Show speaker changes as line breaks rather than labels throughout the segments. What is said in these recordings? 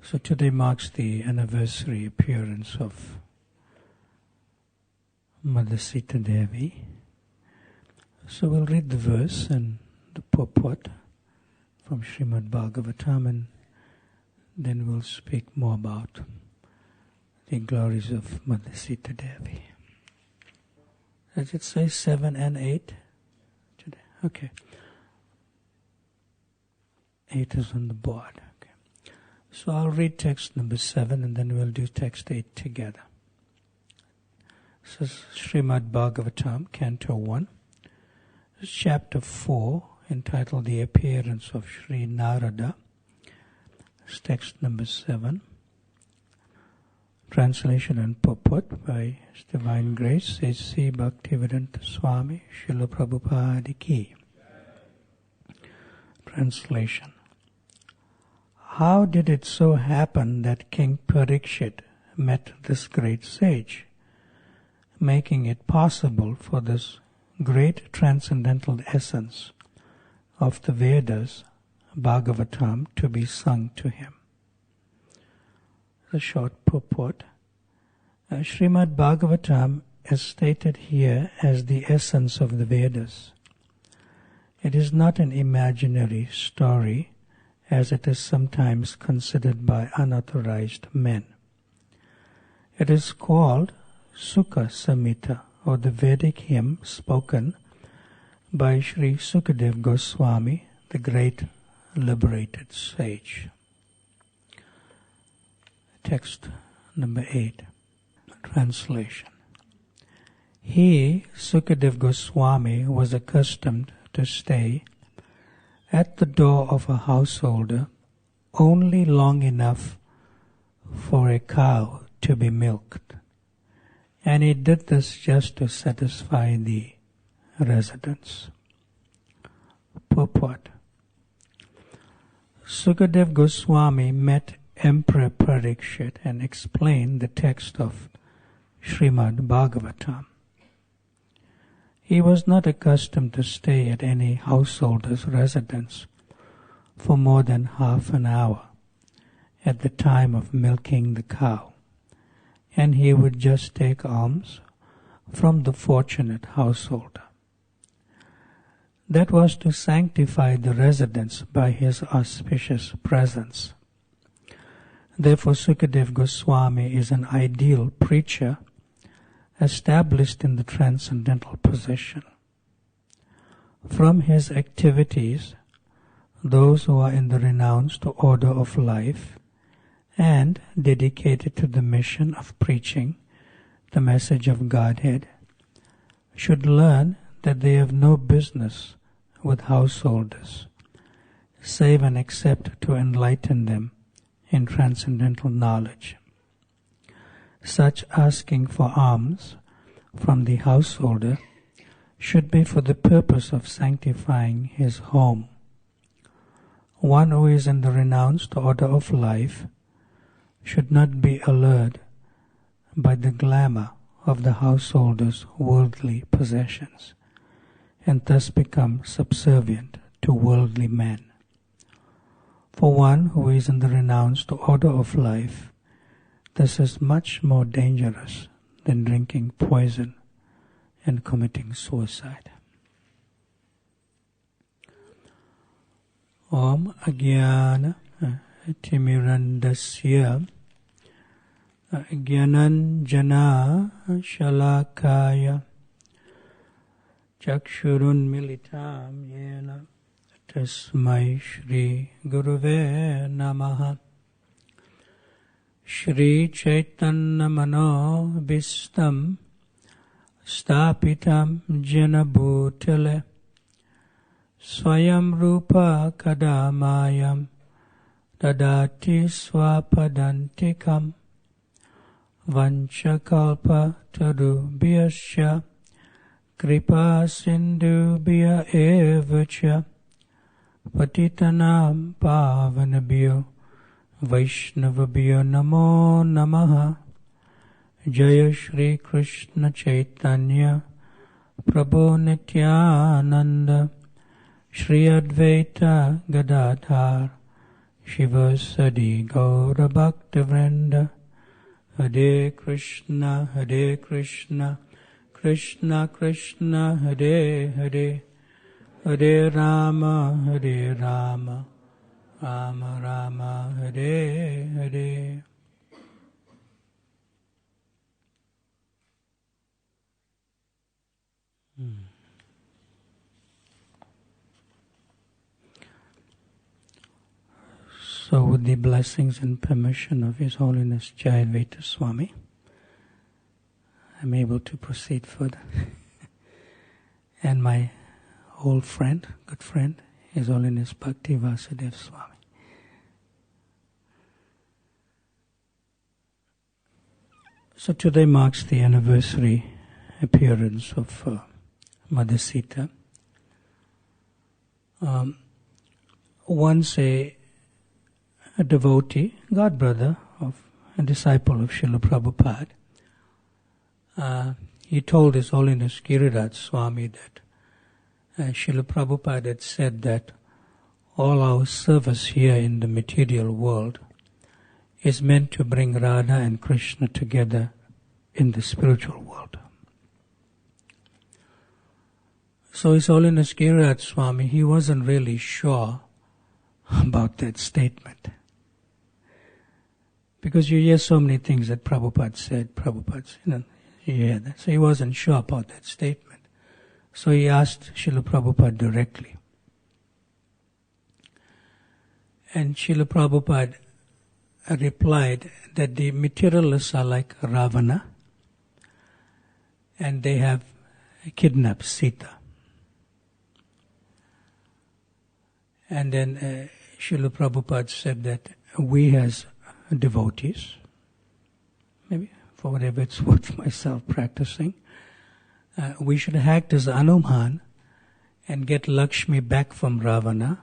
So today marks the anniversary appearance of Mother Sita Devi. So we'll read the verse and the purport from Srimad Bhagavatam, and then we'll speak more about the glories of Mother Sita Devi. Does it say 7 and 8 today? Okay. 8 is on the board. Okay. So I'll read text number 7 and then we'll do text 8 together. This is Srimad Bhagavatam, Canto 1. This is chapter 4, entitled The Appearance of Sri Narada. It's text number 7. Translation and purport by His Divine Grace A.C. Bhakti Brhat Swami, Srila Prabhupada Ki. Translation. How did it so happen that King Parikshit met this great sage, making it possible for this great transcendental essence of the Vedas, Bhagavatam, to be sung to him? The short purport. Srimad Bhagavatam is stated here as the essence of the Vedas. It is not an imaginary story, as it is sometimes considered by unauthorized men. It is called Sukha Samhita, or the Vedic hymn spoken by Sri Sukadeva Goswami, the great liberated sage. Text number 8. Translation. He, Sukadeva Goswami, was accustomed to stay at the door of a householder only long enough for a cow to be milked, and he did this just to satisfy the residents. Purport. Sukadeva Goswami met Emperor Parikshit and explained the text of Srimad Bhagavatam. He was not accustomed to stay at any householder's residence for more than half an hour at the time of milking the cow, and he would just take alms from the fortunate householder. That was to sanctify the residents by his auspicious presence. Therefore, Sukadeva Goswami is an ideal preacher established in the transcendental position. From his activities, those who are in the renounced order of life and dedicated to the mission of preaching the message of Godhead should learn that they have no business with householders, save and except to enlighten them in transcendental knowledge. Such asking for alms from the householder should be for the purpose of sanctifying his home. One who is in the renounced order of life should not be allured by the glamour of the householder's worldly possessions, and thus become subservient to worldly men. For one who is in the renounced order of life, this is much more dangerous than drinking poison and committing suicide. Om Ajnana Timirandasya Jnananjana Shalakaya Chakshurun Militam Yena Tasmai Shri Guruve Namaha. Shri Chaitanya Mano Bhistam Stapitam Jena Bhutale Swayam Rupa Kadamayam Dadati Swapadantikam Vanchakalpa Tarubhyasya Kripa Sindhubhya Evacha Patitanam Pavanabhyo Vaishnavabhyo Namo Namaha. Jaya Shri Krishna Chaitanya Prabhu Nityananda Shri Advaita Gadadhar Shiva Sadi Gaura Bhakti Vrinda Hare Krishna Krishna Krishna Hare Hare Hare Rama Rama Rama Hare Hare. So with the blessings and permission of His Holiness Jayadvaita Swami, I'm able to proceed further. And my old friend, good friend, His Holiness Bhakti Vasudeva Swami. So today marks the anniversary appearance of Mother Sita. Once a devotee, god brother of a disciple of Srila Prabhupada, he told His Holiness Giriraj Swami that Srila Prabhupada had said that all our service here in the material world is meant to bring Radha and Krishna together in the spiritual world. So His Holiness Giriraj Swami, he wasn't really sure about that statement. Because you hear so many things that Prabhupada said, you hear that. So he wasn't sure about that statement. So he asked Srila Prabhupada directly. And Srila Prabhupada replied that the materialists are like Ravana, and they have kidnapped Sita. And then Srila Prabhupada said that we as devotees, maybe for whatever it's worth myself practicing, we should act as Hanuman and get Lakshmi back from Ravana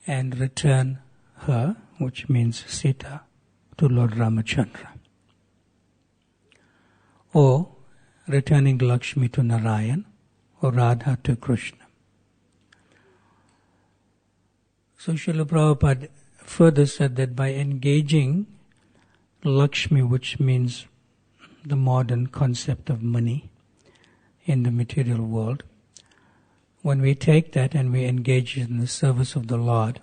and return her, which means Sita, to Lord Ramachandra. Or returning Lakshmi to Narayan, or Radha to Krishna. So Srila Prabhupada further said that by engaging Lakshmi, which means the modern concept of money in the material world, when we take that and we engage in the service of the Lord,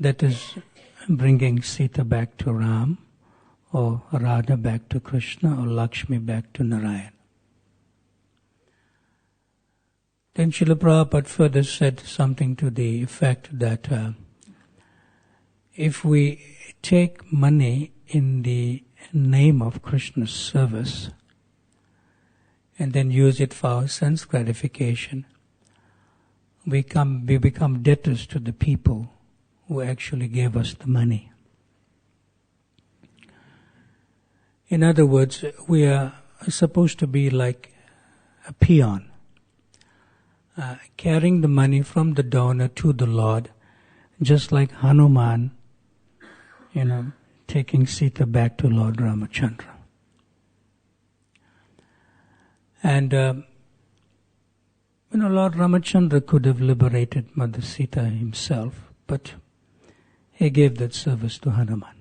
that is bringing Sita back to Ram, or Radha back to Krishna, or Lakshmi back to Narayan. Then Srila Prabhupada further said something to the effect that if we take money in the name of Krishna's service and then use it for our sense gratification, we become debtors to the people who actually gave us the money. In other words, we are supposed to be like a peon, carrying the money from the donor to the Lord, just like Hanuman, taking Sita back to Lord Ramachandra. And, Lord Ramachandra could have liberated Mother Sita himself, but he gave that service to Hanuman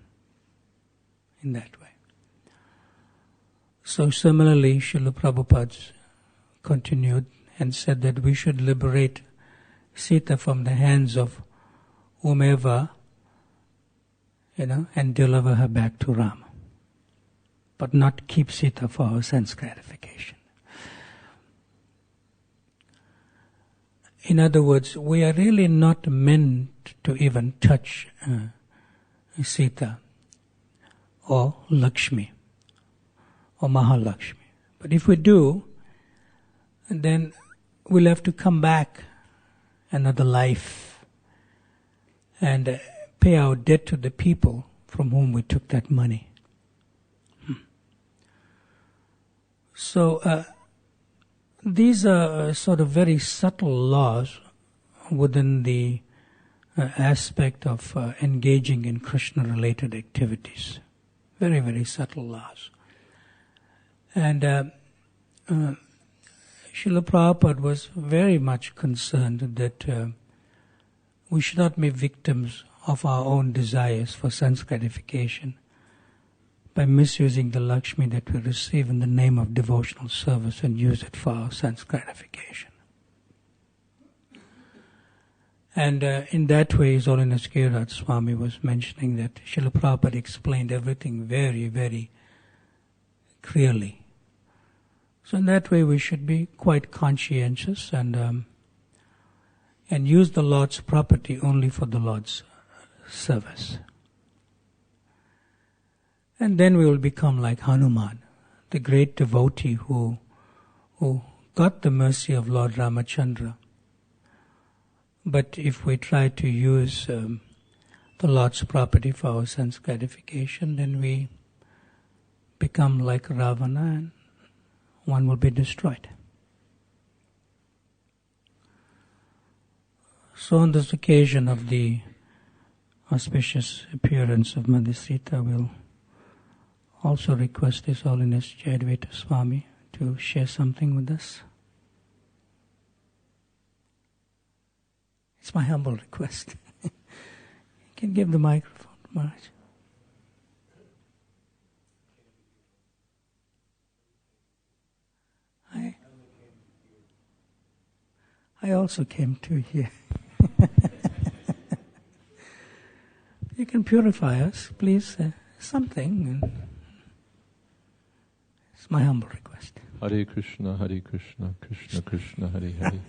in that way. So similarly, Srila Prabhupada continued and said that we should liberate Sita from the hands of whomever, and deliver her back to Rama, but not keep Sita for our sense gratification. In other words, we are really not meant to even touch Sita or Lakshmi or Mahalakshmi. But if we do, then we'll have to come back another life and pay our debt to the people from whom we took that money. So these are sort of very subtle laws within the aspect of engaging in Krishna-related activities. Very, very subtle laws. And Srila Prabhupada was very much concerned that we should not be victims of our own desires for sense gratification by misusing the Lakshmi that we receive in the name of devotional service and use it for our sense gratification. And in that way, His Holiness Bhakti Brhat Swami was mentioning that Srila Prabhupada explained everything very, very clearly. So in that way, we should be quite conscientious and use the Lord's property only for the Lord's service. And then we will become like Hanuman, the great devotee who got the mercy of Lord Ramachandra. But if we try to use the Lord's property for our sense gratification, then we become like Ravana and one will be destroyed. So on this occasion of the auspicious appearance of Mother Sita, we'll also request His Holiness Jayadvaita Swami to share something with us. It's my humble request. You can give the microphone to Maharaj. I also came to here. You can purify us, please, something. It's my humble request.
Hare Krishna, Krishna Krishna, Hare Hare.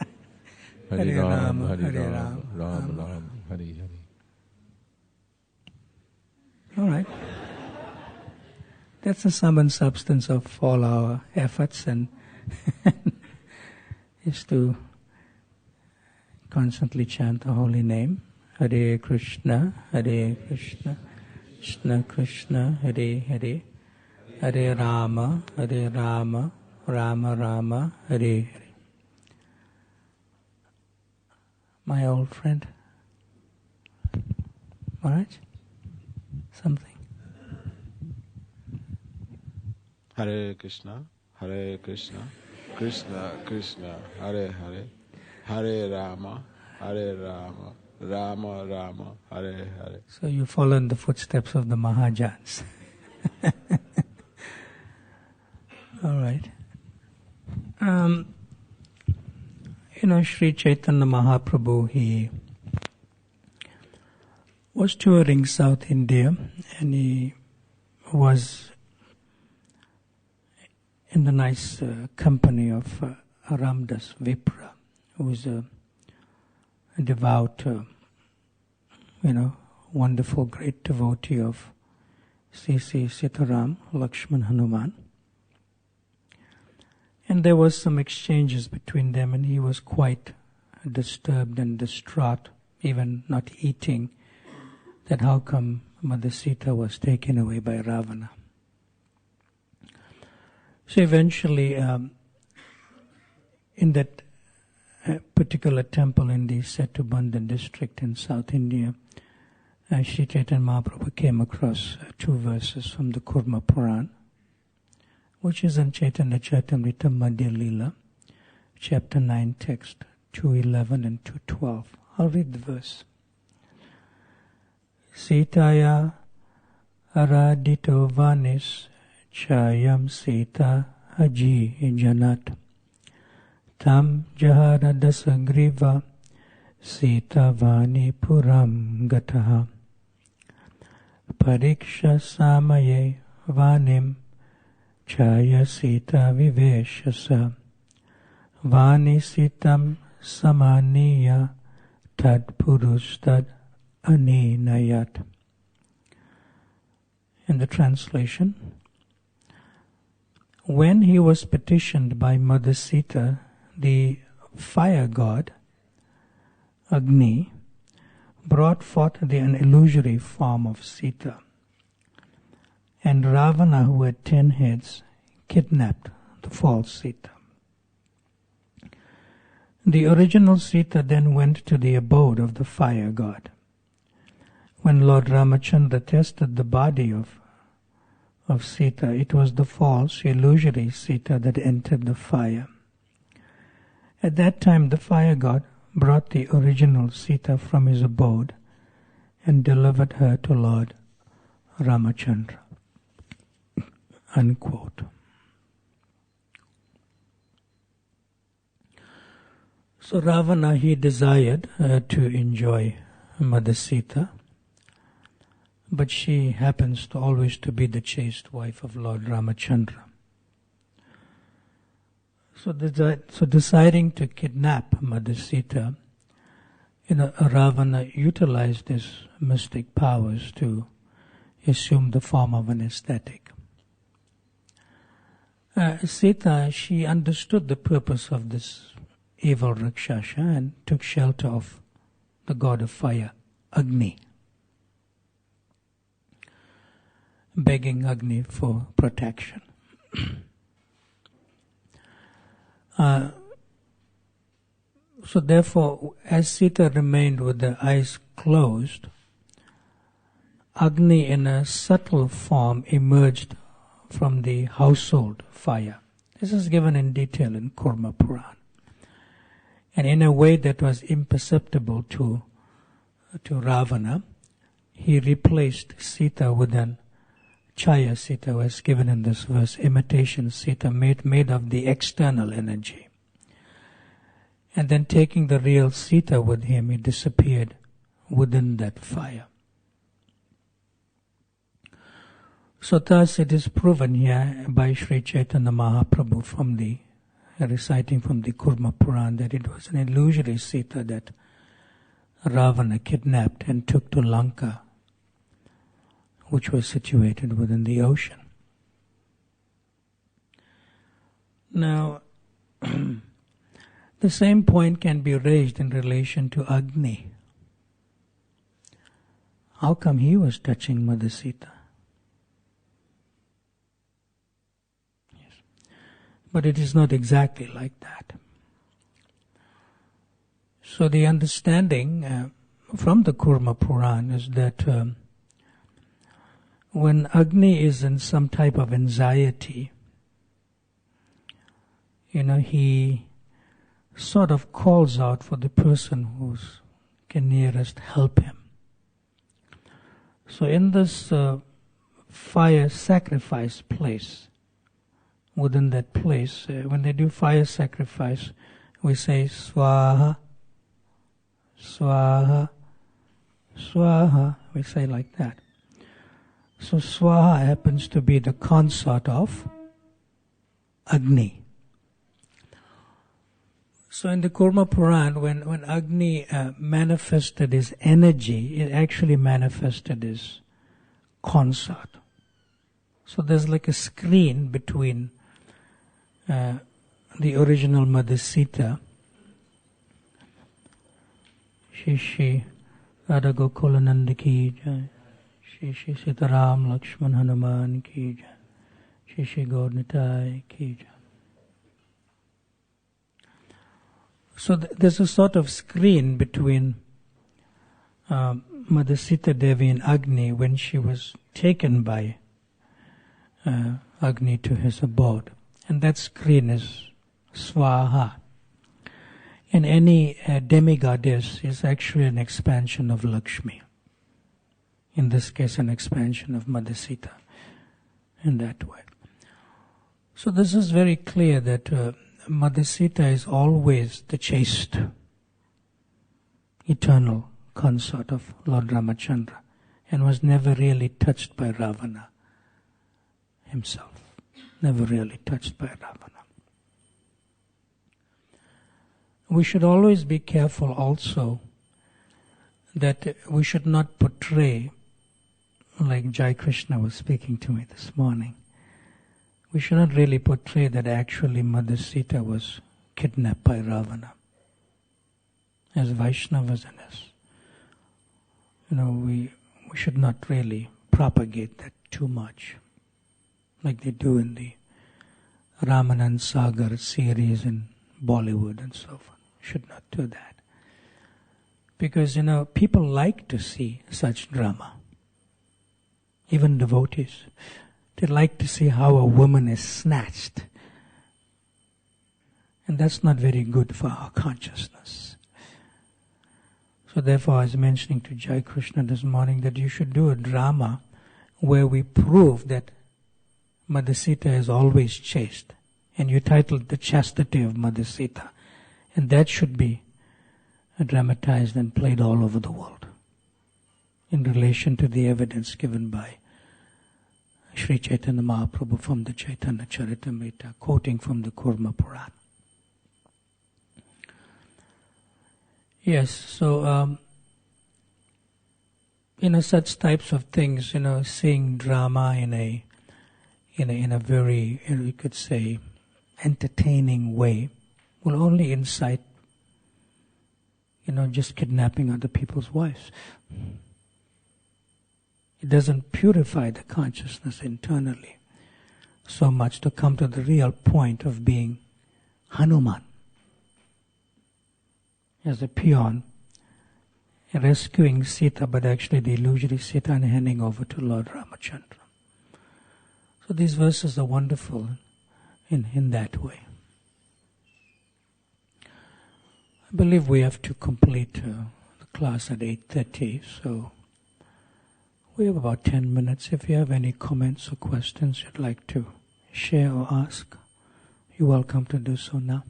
Hare Ram, Hare Ram, Ram Ram, Hare Hare.
All right. That's the sum and substance of all our efforts, and is to constantly chant the holy name. Hare Krishna, Krishna Krishna, Hare Hare. Hare Rama, Rama Rama, Hare Hare. My old friend, Maharaj, something.
Hare Krishna, Krishna Krishna, Hare Hare. Hare Rama, Rama Rama, Hare Hare.
So you follow in the footsteps of the Mahajans. All right. Sri Chaitanya Mahaprabhu, he was touring South India, and he was in the nice company of Ramdas Vipra, who is a devout, wonderful, great devotee of Sri Sitaram, Lakshman, Hanuman. And there was some exchanges between them, and he was quite disturbed and distraught, even not eating, that how come Mother Sita was taken away by Ravana. So eventually, in that particular temple in the Setubandha district in South India, Sri Chaitanya Mahaprabhu came across 2 verses from the Kurma Puran, which is in Chaitanya Charitamrita Madhya Lila, chapter 9, text 211 and 212. I'll read the verse. Sitaya aradito vanis chayam sita haji janat tam jahara dasagriva sita vani puram gataha pariksha samaye vanim Chaya Sita Viveshasa Vani Sitam Samaniya Tad Purustad Aninayat. In the translation, when he was petitioned by Mother Sita, the fire god, Agni, brought forth an illusory form of Sita. And Ravana, who had 10 heads, kidnapped the false Sita. The original Sita then went to the abode of the fire god. When Lord Ramachandra tested the body of Sita, it was the false, illusory Sita that entered the fire. At that time, the fire god brought the original Sita from his abode and delivered her to Lord Ramachandra. Unquote. So Ravana, he desired to enjoy Mother Sita, but she happens to always to be the chaste wife of Lord Ramachandra. So deciding to kidnap Mother Sita, Ravana utilized his mystic powers to assume the form of an ascetic. Sita, she understood the purpose of this evil Rakshasa and took shelter of the god of fire, Agni, begging Agni for protection. So therefore, as Sita remained with the eyes closed, Agni in a subtle form emerged from the household fire. This is given in detail in Kurma Puran. And in a way that was imperceptible to Ravana, he replaced Sita with an Chaya Sita, as given in this verse, imitation Sita made of the external energy. And then taking the real Sita with him, he disappeared within that fire. So thus it is proven here by Sri Chaitanya Mahaprabhu from the reciting from the Kurma Puran that it was an illusory Sita that Ravana kidnapped and took to Lanka, which was situated within the ocean. Now, the same point can be raised in relation to Agni. How come he was touching Mother Sita? Yes. But it is not exactly like that. So the understanding from the Kurma Puran is that when Agni is in some type of anxiety, he sort of calls out for the person who can nearest help him. So in this fire sacrifice place, within that place, when they do fire sacrifice, we say Swaha, Swaha, Swaha, we say like that. So Swaha happens to be the consort of Agni. So in the Kurma Puran, when Agni manifested his energy, it actually manifested his consort. So there's like a screen between the original Mother Sita, Shri Radha Gokulananda ki jai, Shri Sitaram Lakshman Hanuman ki jai, Shri Gaurnitai ki jai. So there's a sort of screen between Mother Sita Devi and Agni when she was taken by Agni to his abode. And that screen is Swaha. And any demigoddess is actually an expansion of Lakshmi. In this case, an expansion of Mother Sita in that way. So this is very clear that Mother Sita is always the chaste, eternal consort of Lord Ramachandra and was never really touched by Ravana himself. Never really touched by Ravana. We should always be careful also that we should not portray, like Jai Krishna was speaking to me this morning, we should not really portray that actually Mother Sita was kidnapped by Ravana. As Vaishnavas and as, we should not really propagate that too much, like they do in the Ramanand Sagar series in Bollywood and so forth. Should not do that. Because, people like to see such drama. Even devotees. They like to see how a woman is snatched. And that's not very good for our consciousness. So therefore I was mentioning to Jai Krishna this morning that you should do a drama where we prove that Mother Sita is always chaste. And you titled The Chastity of Mother Sita. And that should be dramatized and played all over the world in relation to the evidence given by Sri Chaitanya Mahaprabhu from the Chaitanya Charitamrita, quoting from the Kurma Purana. Yes, so such types of things, seeing drama in a very, you could say, entertaining way, will only incite, just kidnapping other people's wives. It doesn't purify the consciousness internally so much to come to the real point of being Hanuman, as a peon, rescuing Sita, but actually the illusory Sita, and handing over to Lord Ramachandra. So these verses are wonderful in that way. I believe we have to complete the class at 8:30, so we have about 10 minutes. If you have any comments or questions you'd like to share or ask, you're welcome to do so now.